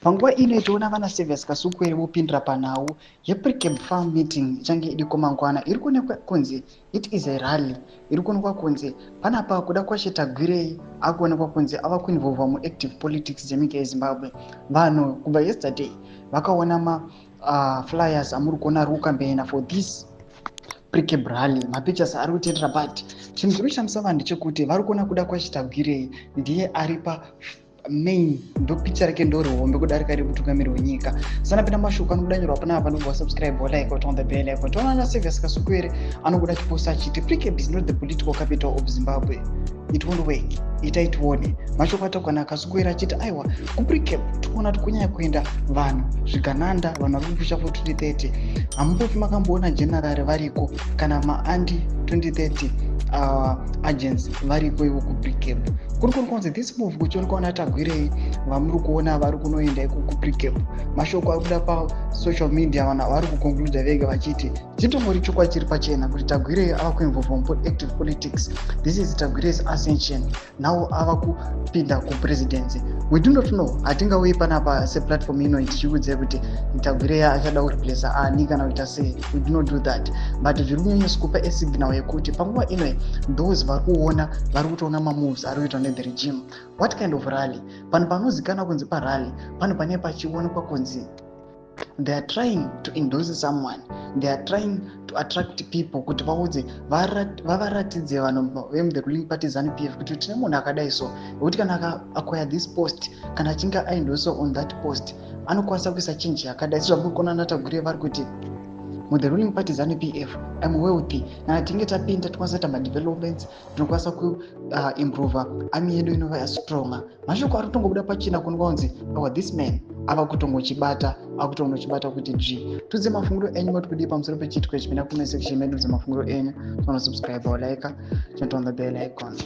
Panguva ino toona vana Servius Kasukwere vopindira panhau yePrecamp Farm Meeting ichange iri kumangwana. Iri kuonekwa kunzi it is a rally. Iri kuonekwa kunzi panapa kuda kwachita Gwirei akuonekwa kunzi ava kuinvolva muactive politics dzenyika yeZimbabwe. Vanhu kubva yesterday vakaona flyers amuri kuona ari kukambeina for this Precamp rally. Mapictures ari kutendera, but chinhu chiri kushamisa vanhu ndechekuti vari kuona kuda kwachita Gwirei ndiye ari pa main, ndo picha rake ndo rihombe kudarika riri mutungamiri wenyika. Sana pina mashoko anokudanyorwa panapa ndobva subscribe like on the bell icon. Toona Servius Kasukwere anokuda chiposta achiti Precamp is not the political capital of Zimbabwe. It won't work. Itai tione. Mashoko atakwana Kasukwere achiti aiwa kuPrecamp tikuona tikunyanya kuenda vanhu zvigananda, vanhu vari kupusha for 2030. Hamumbofi makamboona general variko kana maandi 2030 agents variko ivo kuPrecamp. Kuri kunzi this move kuchionekwa na Gwirei vamuri kuona vari kunoenda iko kuPrecamp. Mashoko ari kuda pasocial media vanhu vari kuconclude vega vachiti chitongori chokwadi chiri pachena kuti Gwirei ava kuinvolva muactive politics. This is Gwirei's ascension. Now ava kupinda kupresidency. We do not know. Hatingauyi panapa seplatform ino tichikuudza kuti Gwirei achada kureplace ani kana kuita sei. We do not do that. But zviri kunyanya kupa signal yekuti panguva ino those vari kuona vari kutoona mamoves ari kuitwa the regime. What kind of rally? Panhu panozikana kunzi parally, panhu pane pachionekwa kunzi they are trying to endorse someone. They are trying to attract people kuti vaudze vavaratidze vanhu the ruling party ZANU-PF kuti tine munhu akadai so, kuti kana acquire this post kana achinge aendorse on that post anokwanisa kuisa change yakadai. Zvamuri kuona naTagwirei vari kuti the ruling party ZANU-PF I'm wealthy, na tinge tapinda tikwanisa kuita developments, tinokwanisa kuimprove army yedu inova stronger. Mashoko ari kutongobuda pachena kunzi this man ava kutongochibata kuti g tudze mafunguro enyu moti kudii pamusoro pechitiko ichi. Pinda comment section medu dze mafunguro enyu, subscribe or like, turn on the bell icon.